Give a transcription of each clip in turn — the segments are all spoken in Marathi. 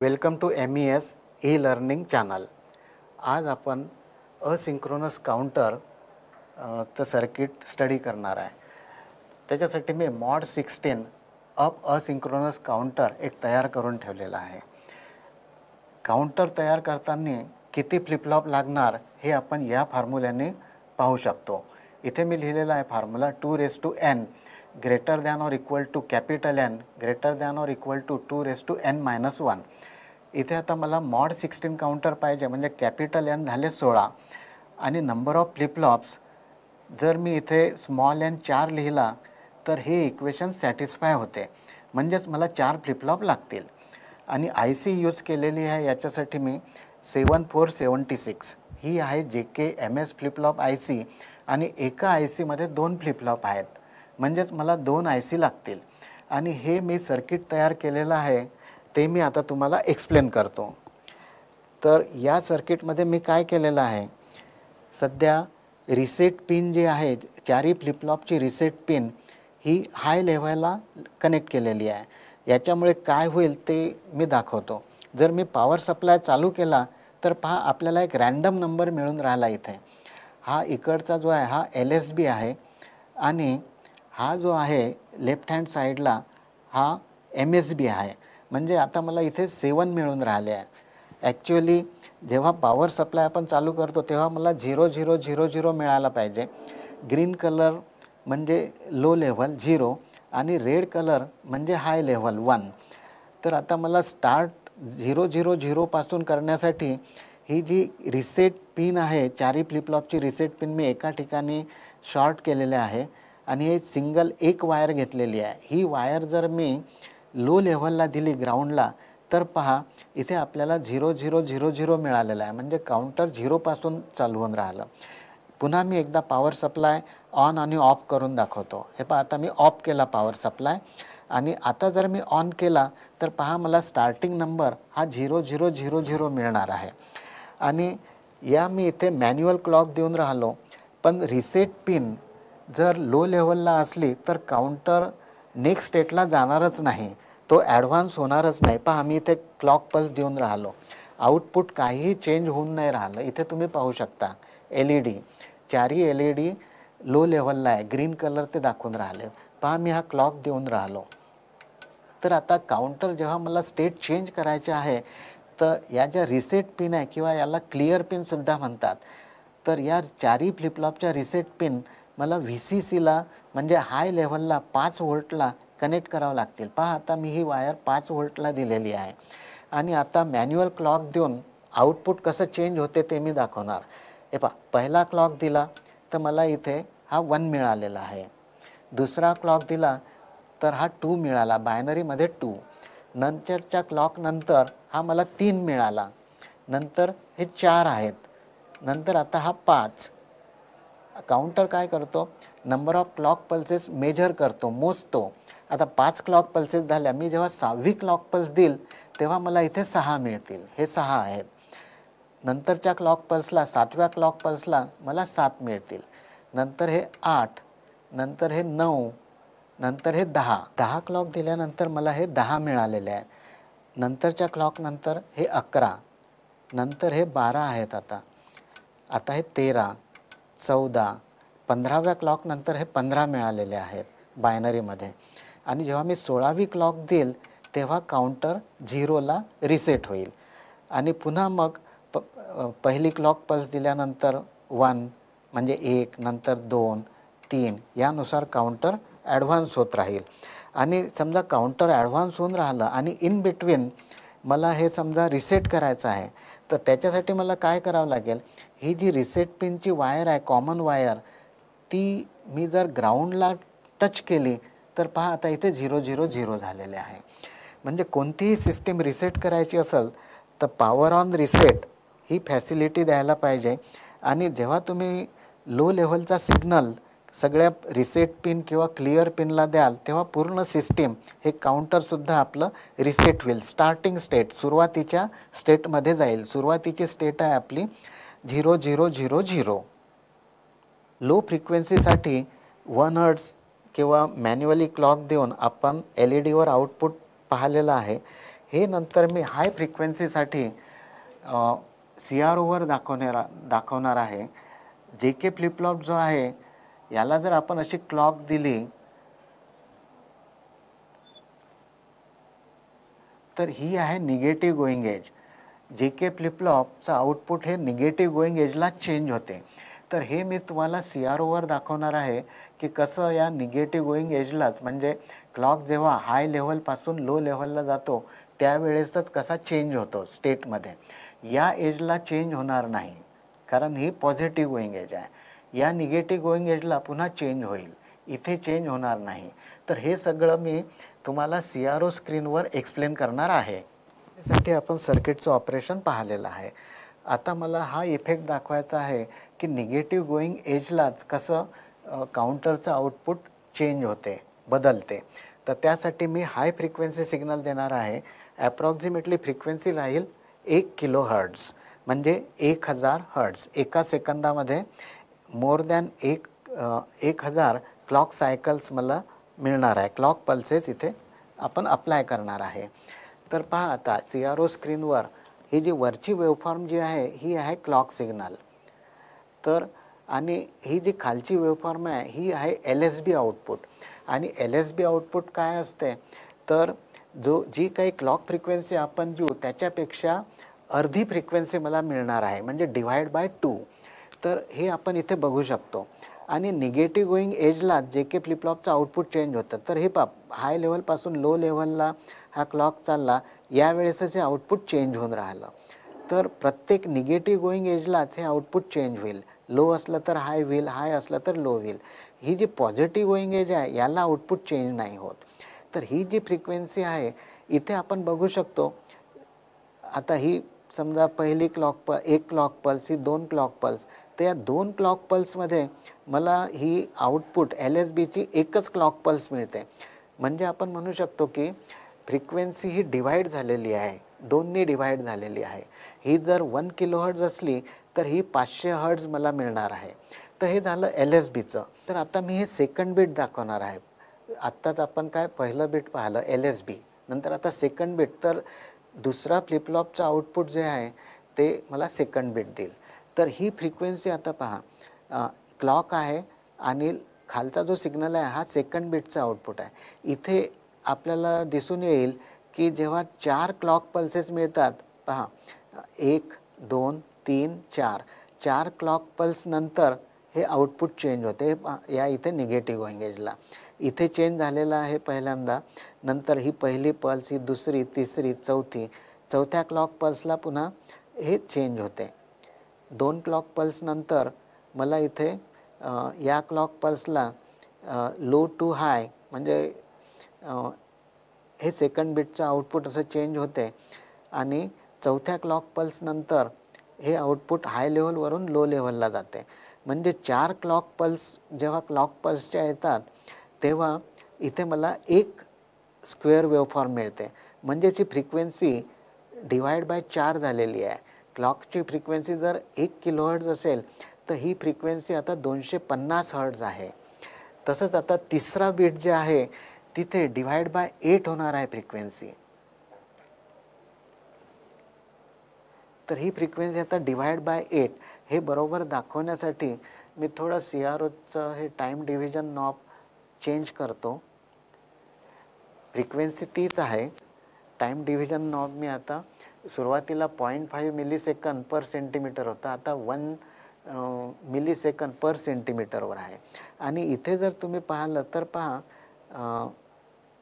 Welcome to MES e learning channel. आज आपण असिंक्रोनस काउंटर चं सर्किट स्टडी करणार आहे. त्याच्यासाठी मी मॉड 16 ऑफ असिंक्रोनस काउंटर एक तयार करून ठेवलेला आहे. काउंटर तयार करताना किती फ्लिपफ्लॉप लागणार हे आपण या फॉर्म्युल्याने पाहू शकतो. इथे मी लिहिलेला आहे formula 2n greater than or equal to capital N greater than or equal to 2n-1. इथे आता मला मॉड 16 काउंटर पाहिजे, म्हणजे कॅपिटल N झाले 16 आणि नंबर ऑफ फ्लिपफ्लॉप्स जर मी इथे स्मॉल n 4 लिहिला तर हे इक्वेशन सॅटिस्फाय होते, म्हणजेच मला 4 फ्लिपफ्लॉप लागतील. आणि IC यूज केलेली आहे याच्यासाठी मी 7476 ही आहे JK-MS फ्लिपफ्लॉप IC आणि एका ICमध्ये 2 फ्लिपफ्लॉप आहेत, म्हणजेच मला 2 IC लागतील. आणि हे मी सर्किट तयार केलेलं आहे ते मी आता तुम्हाला एक्सप्लेन करतो. तर या सर्किटमध्ये मी काय केलेलं आहे, सध्या रिसेट पिन जी आहे चारही फ्लिपफ्लॉपची रिसेट पिन ही हाय लेव्हलला कनेक्ट केलेली आहे. याच्यामुळे काय होईल ते मी दाखवतो. जर मी पॉवर सप्लाय चालू केला तर पहा आपल्याला एक रँडम नंबर मिळून राहिला. इथे हा इकडचा जो आहे हा LSB आहे आणि हा जो आहे लेफ्ट हँड साईडला हा MSB आहे. म्हणजे आता मला इथे 7 मिळून राहिले आहे. ॲक्च्युअली जेव्हा पॉवर सप्लाय आपण चालू करतो तेव्हा मला 0000 मिळाला पाहिजे. ग्रीन कलर म्हणजे लो लेव्हल 0 आणि रेड कलर म्हणजे हाय लेव्हल 1. तर आता मला स्टार्ट 000 पासून करण्यासाठी ही जी रिसेट पिन आहे चारही फ्लिपफ्लॉपची रिसेट पिन मी एका ठिकाणी शॉर्ट केलेले आहे आणि हे सिंगल एक वायर घेतलेली आहे. ही वायर जर मी लो लेव्हलला दिली ग्राउंडला तर पहा इथे आपल्याला 0000 मिळालेलं आहे, म्हणजे काउंटर 0 पासून चालू होऊन राहिलं. पुन्हा मी एकदा पॉवर सप्लाय ऑन आणि ऑफ करून दाखवतो. हे पहा आता मी ऑफ केला पॉवर सप्लाय आणि आता जर मी ऑन केला तर पहा मला स्टार्टिंग नंबर हा 0000 मिळणार आहे. आणि या मी इथे मॅन्युअल क्लॉक देऊन राहिलो, पण रिसेट पिन जर लो लेव्हलला असली तर काउंटर नेक्स्ट स्टेटला जाणारच नाही, तो ॲडव्हान्स होणारच नाही. पहा मी इथे क्लॉक पल्स देऊन राहिलो, आउटपुट काहीही चेंज होऊन नाही राहिलं. इथे तुम्ही पाहू शकता LED चारही LED लो लेव्हलला आहे, ग्रीन कलर ते दाखवून राहिले. पहा मी हा क्लॉक देऊन राहिलो. तर आता काउंटर जेव्हा मला स्टेट चेंज करायचे आहे तर या ज्या रिसेट पिन आहे किंवा याला क्लिअर पिनसुद्धा म्हणतात, तर या चारही फ्लिपफ्लॉपच्या रिसेट पिन मला VCCला म्हणजे हाय लेव्हलला 5 व्होल्टला कनेक्ट करावं लागतील. पहा आता मी ही वायर 5 व्होल्टला दिलेली आहे आणि आता मॅन्युअल क्लॉक देऊन आउटपुट कसं चेंज होते ते मी दाखवणार. हे पहा पहिला क्लॉक दिला तर मला इथे हा 1 मिळालेला आहे. दुसरा क्लॉक दिला तर हा 2 मिळाला, बायनरीमध्ये 2. नंतरच्या क्लॉक नंतर हा मला 3 मिळाला. नंतर हे 4 आहेत. नंतर आता हा 5. काउंटर काय करतो, number of clock pulses measure करतो, मोजतो. आता 5 क्लॉक पल्सेस झाल्या, मी जेव्हा 6वी क्लॉक पल्स देईल तेव्हा मला इथे 6 मिळतील. हे 6 आहेत. नंतरच्या क्लॉक पल्सला 7व्या क्लॉक पल्सला मला 7 मिळतील. नंतर हे 8, नंतर हे 9, नंतर हे 10 क्लॉक दिल्यानंतर मला हे 10 मिळालेले आहे. नंतरच्या क्लॉक नंतर हे 11, नंतर हे 12 आहेत. आता हे 13, 14, 15व्या क्लॉक नंतर हे 15 मिळालेले आहेत बायनरीमध्ये. आणि जेव्हा मी 16वी क्लॉक देईल तेव्हा काउंटर 0ला रिसेट होईल. आणि पुन्हा मग पहिली क्लॉक पल्स दिल्यानंतर 1 म्हणजे 1, नंतर 2, 3 यानुसार काउंटर ॲडव्हान्स होत राहील. आणि समजा काउंटर ॲडव्हान्स होऊन राहिलं आणि इन बिटवीन मला हे समजा रिसेट करायचं आहे, तर त्याच्यासाठी मला काय करावं लागेल, ही जी रिसेट पिनची वायर आहे कॉमन वायर ती मी जर ग्राउंडला टच केली तर पहा आता इथे 000 झालेले आहे. म्हणजे कोणतीही सिस्टीम रिसेट करायची असेल तर power on reset he facility द्यायला पाहिजे. आणि जेव्हा तुम्ही लो लेव्हलचा सिग्नल सगळ्या रिसेट पिन किंवा क्लिअर पिनला द्याल तेव्हा पूर्ण सिस्टीम हे काउंटरसुद्धा आपलं रिसेट होईल. स्टार्टिंग स्टेट सुरुवातीच्या स्टेटमध्ये जाईल. सुरुवातीची स्टेट आहे आपली 0000. लो फ्रिक्वेन्सीसाठी 1 हर्ट्ज किंवा मॅन्युअली क्लॉक देऊन आपण LEDवर आउटपुट पाहिलेलं आहे हे नंतर मी हाय फ्रिक्वेन्सीसाठी CROवर दाखवणार आहे. JK फ्लिप फ्लॉप जो आहे याला जर आपण अशी क्लॉक दिली तर ही आहे negative going edge. JK flip फ्लॉपचं आउटपुट हे निगेटिव्ह गोईंग एजला चेंज होते. तर हे मी तुम्हाला CROवर दाखवणार आहे की कसं या निगेटिव्ह गोईंग एजलाच म्हणजे क्लॉक जेव्हा हाय लेवलपासून लो लेवलला जातो त्यावेळेसच कसा चेंज होतो स्टेटमध्ये. या एजला चेंज होणार नाही कारण ही पॉझिटिव्ह गोईंग एज आहे. या निगेटिव्ह गोईंग एजला पुन्हा चेंज होईल, इथे चेंज होणार नाही. तर हे सगळं मी तुम्हाला CRO स्क्रीनवर एक्सप्लेन करणार आहे. त्यासाठी आपण सर्किटचं ऑपरेशन पाहिलेलं आहे. आता मला हा इफेक्ट दाखवायचा आहे की निगेटिव्ह गोईंग एजलाच कसं काउंटरचं आउटपुट चेंज होते, बदलते. तर त्यासाठी मी हाय फ्रिक्वेन्सी सिग्नल देणार आहे. ॲप्रॉक्सिमेटली फ्रिक्वेन्सी राहील 1 किलोहर्ट्झ म्हणजे 1000 हर्ट्झ. एका सेकंदामध्ये मोर दॅन 1000 क्लॉक सायकल्स मला मिळणार आहे. क्लॉक पल्सेस इथे आपण अप्लाय करणार आहे. तर पहा आता CRO स्क्रीनवर ही जी वरची वेवफॉर्म जी आहे ही आहे क्लॉक सिग्नल. तर आणि ही जी खालची वेवफॉर्म आहे ही आहे LSB आउटपुट. आणि LSB आउटपुट काय असते तर जी काही क्लॉक फ्रिक्वेन्सी आपण देऊ त्याच्यापेक्षा अर्धी फ्रिक्वेन्सी मला मिळणार आहे म्हणजे डिवाइड बाय 2. तर हे आपण इथे बघू शकतो. आणि निगेटिव्ह गोईंग एजला JK फ्लिप फ्लॉपचं आउटपुट चेंज होतं. तर हे हाय लेवलपासून लो लेवलला हा क्लॉक चालला यावेळेसच हे आउटपुट चेंज होऊन राहिलं. तर प्रत्येक निगेटिव्ह गोईंग एजलाच हे आउटपुट चेंज होईल. लो असलं तर हाय होईल, हाय असलं तर लो होईल. ही जी पॉझिटिव्ह गोईंग एज आहे याला आउटपुट चेंज नाही होत. तर ही जी फ्रिक्वेन्सी आहे इथे आपण बघू शकतो. आता ही समजा पहिली एक क्लॉक पल्स, ही 2 क्लॉक पल्स. तर या 2 क्लॉक पल्समध्ये मला ही आउटपुट LSBची एकच क्लॉक पल्स मिळते. म्हणजे आपण म्हणू शकतो की फ्रिक्वेन्सी ही डिवाइड झालेली आहे, 2नी डिवाइड झालेली आहे. ही जर 1 किलोहर्ट्झ असली तर ही 500 हर्ट्झ मला मिळणार आहे. तर हे झालं LSBचं. तर आता मी हे सेकंड बीट दाखवणार आहे. आत्ताच आपण काय पहिलं बीट पाहिलं LSB, नंतर आता सेकंड बीट. तर दुसरा फ्लिप फ्लॉपचं आउटपुट जे आहे ते मला सेकंड बीट देईल. तर ही फ्रिक्वेन्सी आता पहा, क्लॉक आहे आणि खालचा जो सिग्नल आहे हा सेकंड बीटचा आउटपुट आहे. इथे आपल्याला दिसून येईल की जेव्हा 4 क्लॉक पल्सेस मिळतात पहा, 1 2 3 4, 4 क्लॉक पल्स नंतर हे आउटपुट चेंज होते. या इथे निगेटिव्ह गोईंग एजला इथे चेंज झालेला आहे पहिल्यांदा. नंतर ही पहिली पल्स, ही दुसरी, तिसरी, चौथ्या क्लॉक पल्सला पुन्हा हे चेंज होते. 2 क्लॉक पल्स नंतर मला इथे या क्लॉक पल्सला लो टू हाय म्हणजे हे सेकंड बीटचं आउटपुट असं चेंज होते. आणि चौथ्या क्लॉक पल्स नंतर हे आउटपुट हाय लेवलवरून लो लेवलला जाते. म्हणजे 4 क्लॉक पल्स जेव्हा क्लॉक पल्सच्या येतात तेव्हा इथे मला एक स्क्वेअर वेवफॉर्म मिळते. म्हणजेच ही फ्रिक्वेन्सी डिवाइड बाय 4 झालेली आहे. क्लॉकची फ्रिक्वेन्सी जर 1 किलोहर्ट्झ असेल तर ही फ्रिक्वेन्सी आता 250 हर्ट्झ आहे. तसंच आता तिसरा बीट जे आहे तिथे डिवाइड बाय 8 होणार आहे फ्रिक्वेन्सी. तर ही फ्रिक्वेन्सी आता डिवाइड बाय 8 हे बरोबर दाखवण्यासाठी मी थोडं CROचं हे टाईम डिव्हिजन नॉब चेंज करतो. फ्रिक्वेन्सी तीच आहे, टाईम डिव्हिजन नॉब मी आता सुरुवातीला 0.5 मिलीसेकंद पर सेंटीमीटर होता, आता 1 मिलीसेकंद पर सेंटीमीटरवर आहे. आणि इथे जर तुम्ही पाहिलं तर पहा,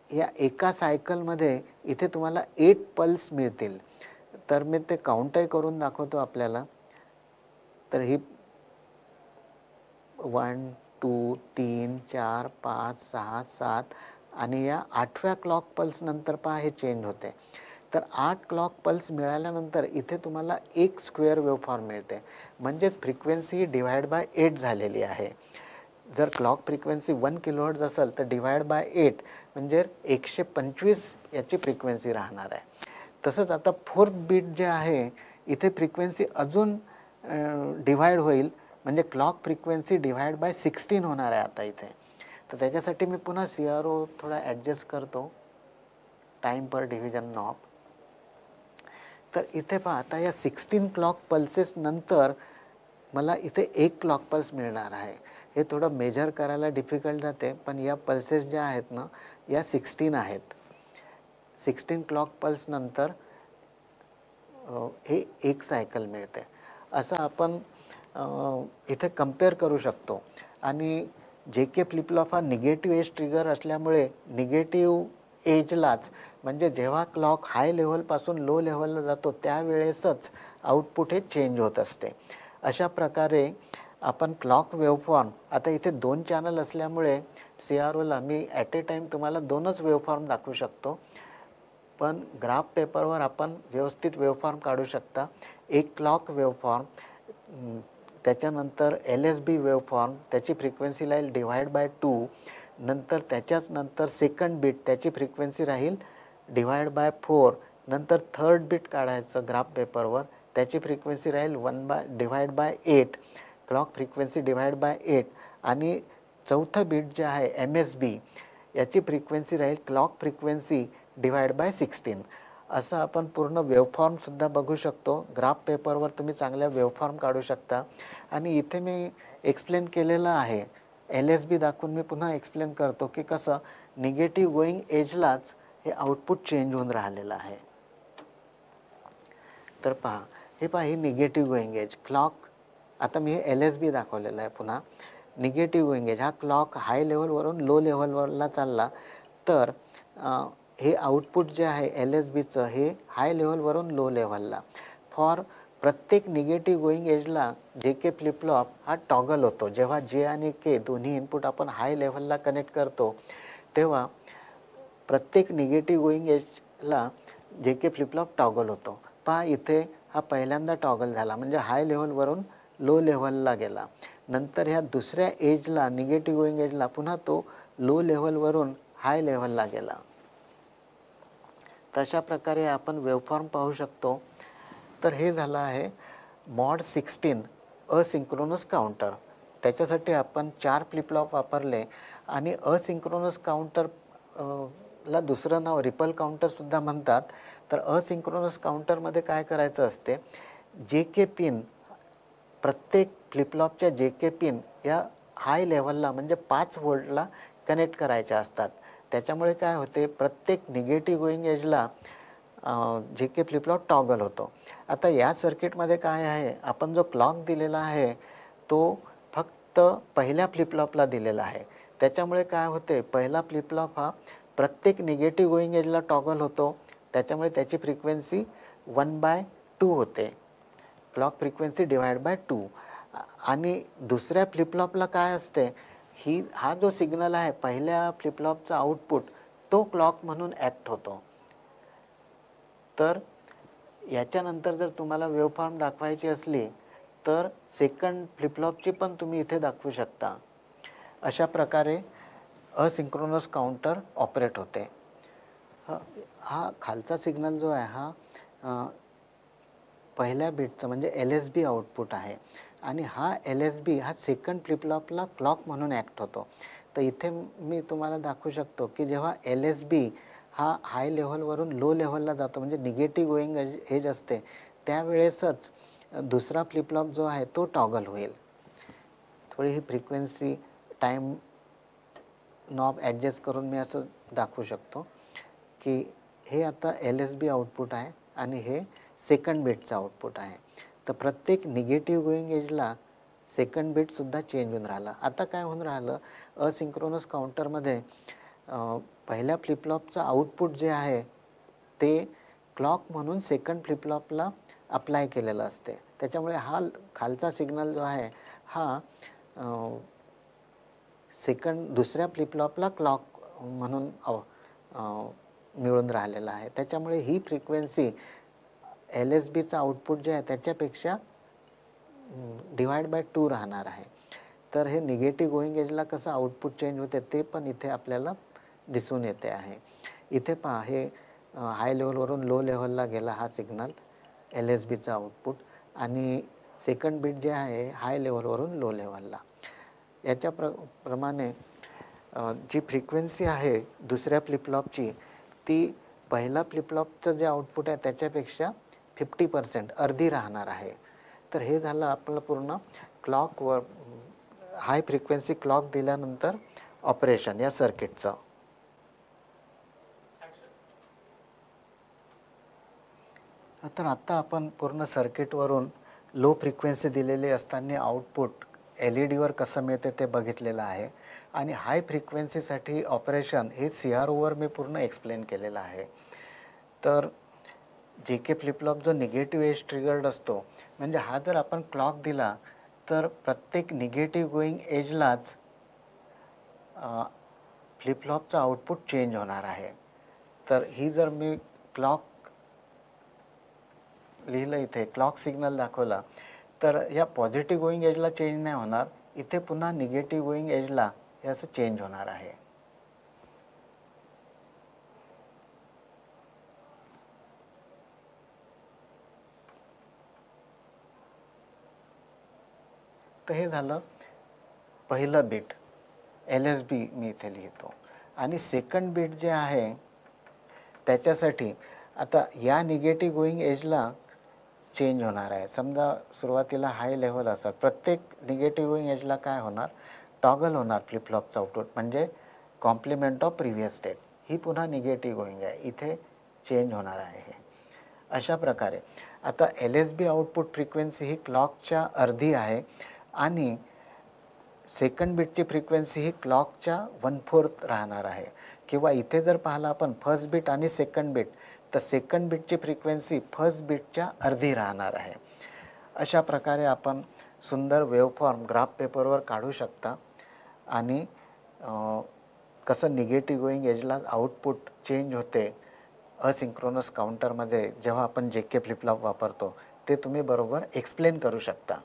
या एका सायकलमध्ये इथे तुम्हाला 8 पल्स मिळतील. तर मी ते काउंटही करून दाखवतो आपल्याला. तर ही 1 2 3 4 5 6 7 आणि या 8व्या क्लॉक पल्स नंतर पहा हे चेंज होते. तर 8 क्लॉक पल्स मिळाल्यानंतर इथे तुम्हाला एक स्क्वेअर वेवफॉर्म मिळते. म्हणजेच फ्रिक्वेन्सी डिवाइड बाय 8 झालेली आहे. जर क्लॉक फ्रिक्वेन्सी 1 किलोहर्ट्झ असेल तर डिवाइड बाय 8 म्हणजे 125 याची फ्रिक्वेन्सी राहणार आहे. तसंच आता फोर्थ बीट जे आहे इथे फ्रिक्वेन्सी अजून डिवाइड होईल म्हणजे क्लॉक फ्रिक्वेन्सी डिवाइड बाय 16 होणार आहे आता इथे. तर त्याच्यासाठी मी पुन्हा CRO थोडा ॲडजस्ट करतो, टाईम पर डिव्हिजन नॉब. तर इथे पहा आता या 16 क्लॉक पल्सेस नंतर मला इथे एक क्लॉक पल्स मिळणार आहे. हे थोडं मेजर करायला डिफिकल्ट जाते, पण या पल्सेस ज्या आहेत ना या 16 आहेत. 16 क्लॉक पल्स नंतर हे एक सायकल मिळते. असं आपण इथे कंपेअर करू शकतो. आणि जे के फ्लिपफ्लॉप हा निगेटिव्ह एज ट्रिगर असल्यामुळे निगेटिव्ह एजलाच म्हणजे जेव्हा क्लॉक हाय लेवलपासून लो लेवलला जातो त्यावेळेसच आउटपुट हे चेंज होत असते. अशा प्रकारे आपण क्लॉक वेव्हफॉर्म, आता इथे 2 चॅनल असल्यामुळे CROला मी ॲट ए टाईम तुम्हाला 2च वेव्हफॉर्म दाखवू शकतो, पण ग्राफ पेपरवर आपण व्यवस्थित वेव्हफॉर्म काढू शकता. एक क्लॉक वेव्हफॉर्म, त्याच्यानंतर LSB वेव्हफॉर्म, त्याची फ्रिक्वेन्सी राहील डिवाइड बाय 2, नंतर त्याच्याच नंतर सेकंड बीट त्याची फ्रिक्वेन्सी राहील डिवाइड बाय 4, नंतर थर्ड बीट काढायचं ग्राफ पेपरवर, त्याची फ्रिक्वेन्सी राहील divide by 8, clock frequency divide by 8, आणि चौथं बीट जे आहे MSB याची फ्रिक्वेन्सी राहील क्लॉक फ्रिक्वेन्सी डिवाइड बाय 16. असं आपण पूर्ण वेव्हफॉर्मसुद्धा बघू शकतो. ग्राफ पेपरवर तुम्ही चांगल्या वेव्हफॉर्म काढू शकता. आणि इथे मी एक्सप्लेन केलेलं आहे, LSB दाखवून मी पुन्हा एक्सप्लेन करतो की कसं निगेटिव्ह गोईंग एजलाच हे आउटपुट चेंज होऊन राहिलेलं आहे. तर पहा, हे पहा ही निगेटिव्ह गोईंग एज क्लॉक. आता मी हे LSB दाखवलेलं आहे. पुन्हा निगेटिव्ह गोईंग एज हा क्लॉक हाय लेवलवरून लो लेवलवरला चालला तर हे आउटपुट जे आहे LSBचं हे हाय लेवलवरून लो लेवलला. फॉर प्रत्येक निगेटिव्ह गोईंग एजला जे के फ्लिपफ्लॉप हा टॉगल होतो. जेव्हा जे आणि के दोन्ही इनपुट आपण हाय लेवलला कनेक्ट करतो तेव्हा प्रत्येक निगेटिव्ह गोईंग एजला जे के फ्लिपफ्लॉप टॉगल होतो. पहा इथे हा पहिल्यांदा टॉगल झाला म्हणजे हाय लेवलवरून लो लेवलला गेला. नंतर ह्या दुसऱ्या एजला निगेटिव्ह गोईंग एजला पुन्हा तो लो लेवलवरून हाय लेवलला गेला. तशा प्रकारे आपण वेव्हफॉर्म पाहू शकतो. तर हे झालं आहे मॉड 16 असिंक्रोनस काउंटर. त्याच्यासाठी आपण 4 फ्लिपफ्लॉप वापरले आणि असिंक्रोनस काउंटर ला दुसरं नाव रिपल काउंटरसुद्धा म्हणतात. तर असिंक्रोनस काउंटरमध्ये काय करायचं असते, जे के पिन प्रत्येक फ्लिपफ्लॉपच्या जे के पिन या हाय लेवलला म्हणजे 5 व्होल्टला कनेक्ट करायच्या असतात. त्याच्यामुळे काय होते, प्रत्येक निगेटिव्ह गोईंग एजला जे के फ्लिपफ्लॉप टॉगल होतो. आता या सर्किटमध्ये काय आहे, आपण जो क्लॉक दिलेला आहे तो फक्त पहिल्या फ्लिपफ्लॉपला दिलेला आहे. त्याच्यामुळे काय होते, पहिला फ्लिपफ्लॉप हा प्रत्येक निगेटिव्ह गोईंग एजला टॉगल होतो. त्याच्यामुळे त्याची फ्रिक्वेन्सी 1/2 होते, क्लॉक फ्रिक्वेन्सी डिवाइड बाय 2. आणि दुसऱ्या फ्लिपफ्लॉपला काय असते, हा जो सिग्नल आहे पहिल्या फ्लिपफ्लॉपचा आउटपुट तो क्लॉक म्हणून ॲक्ट होतो. तर याच्यानंतर जर तुम्हाला वेव्हफॉर्म दाखवायची असली तर सेकंड फ्लिपफ्लॉपची पण तुम्ही इथे दाखवू शकता. अशा प्रकारे असिंक्रोनस काउंटर ऑपरेट होते. हा खालचा सिग्नल जो आहे हा पहिल्या बीटचा म्हणजे LSB आउटपुट आहे आणि हा LSB हा सेकंड फ्लिपफ्लॉपला क्लॉक म्हणून ॲक्ट होतो. तर इथे मी तुम्हाला दाखवू शकतो की जेव्हा LSB हा हाय लेव्हलवरून लो लेव्हलला जातो म्हणजे निगेटिव्ह गोईंग एज असते त्यावेळेसच दुसरा फ्लिपफ्लॉप जो आहे तो टॉगल होईल. थोडी ही फ्रिक्वेन्सी टाईम नॉब ॲडजस्ट करून मी असं दाखवू शकतो की हे आता LSB आउटपुट आहे आणि हे सेकंड बीटचं आउटपुट आहे. तर प्रत्येक निगेटिव्ह गोईंग एजला सेकंड बीटसुद्धा चेंज होऊन राहिलं. आता काय होऊन राहिलं, असिंक्रोनस काउंटरमध्ये पहिल्या फ्लिपफ्लॉपचं आउटपुट जे आहे ते क्लॉक म्हणून सेकंड फ्लिपफ्लॉपला अप्लाय केलेलं असते. त्याच्यामुळे हा खालचा सिग्नल जो आहे हा दुसऱ्या फ्लिपफ्लॉपला क्लॉक म्हणून मिळून राहिलेला आहे. त्याच्यामुळे ही फ्रिक्वेन्सी LSBचं आउटपुट जे आहे त्याच्यापेक्षा डिवाइड बाय 2 राहणार आहे. तर हे निगेटिव्ह गोईंग एजला कसं आउटपुट चेंज होते ते पण इथे आपल्याला दिसून येते आहे. इथे पहा, हे हाय लेवलवरून लो लेवलला गेला हा सिग्नल LSBचा आउटपुट आणि सेकंड बीट जे आहे हाय लेवलवरून लो लेवलला. याच्या प्रमाणे जी फ्रिक्वेन्सी आहे दुसऱ्या फ्लिपफ्लॉपची ती पहिला फ्लिपफ्लॉपचं जे आउटपुट आहे त्याच्यापेक्षा 50% अर्धी राहणार आहे. तर हे झालं आपलं पूर्ण क्लॉकवर हाय फ्रिक्वेन्सी क्लॉक दिल्यानंतर ऑपरेशन या सर्किटचं. तर आत्ता आपण पूर्ण सर्किटवरून लो फ्रिक्वेन्सी दिलेली असताना आउटपुट LED कसं मिळते ते बघितलेलं आहे आणि हाय फ्रिक्वेन्सीसाठी ऑपरेशन हे CROवर मी पूर्ण एक्सप्लेन केलेलं आहे. तर JK फ्लिपफ्लॉप जो निगेटिव्ह एज ट्रिगर्ड असतो, म्हणजे हा जर आपण क्लॉक दिला तर प्रत्येक निगेटिव्ह गोईंग एजलाच फ्लिपफ्लॉपचं आउटपुट चेंज होणार आहे. तर ही जर मी क्लॉक लिहिलं इथे, क्लॉक सिग्नल दाखवला, तर या पॉझिटिव्ह गोईंग एजला चेंज नाही होणार, इथे पुन्हा निगेटिव्ह गोईंग एजला हे असं चेंज होणार आहे. तर हे झालं पहिलं बीट, LSB मी इथे लिहितो. आणि सेकंड बीट जे आहे त्याच्यासाठी आता या निगेटिव्ह गोईंग एजला चेंज होणार आहे. समजा सुरुवातीला हाय लेवल असेल, प्रत्येक निगेटिव्ह गोईंग एजला काय होणार, टॉगल होणार फ्लिपफ्लॉपचं आउटपुट, म्हणजे कॉम्प्लिमेंट ऑफ प्रिव्हियस स्टेट. ही पुन्हा निगेटिव्ह गोईंग आहे, इथे चेंज होणार आहे हे. अशा प्रकारे आता LSB आउटपुट फ्रिक्वेन्सी ही क्लॉकच्या अर्धी आहे आणि सेकंड बीटची फ्रिक्वेन्सी ही क्लॉकच्या 1/4 राहणार आहे. किंवा इथे जर पाहिलं आपण फर्स्ट बीट आणि सेकंड बीट, तर सेकंड बीटची फ्रिक्वेन्सी फर्स्ट बीटच्या अर्धी राहणार आहे. अशा प्रकारे आपण सुंदर वेवफॉर्म ग्राफ पेपरवर काढू शकता आणि कसं निगेटिव्ह गोईंग एजला आउटपुट चेंज होते असिंक्रोनस काउंटरमध्ये जेव्हा आपण JK फ्लिपफ्लॉप वापरतो, ते तुम्ही बरोबर एक्सप्लेन करू शकता.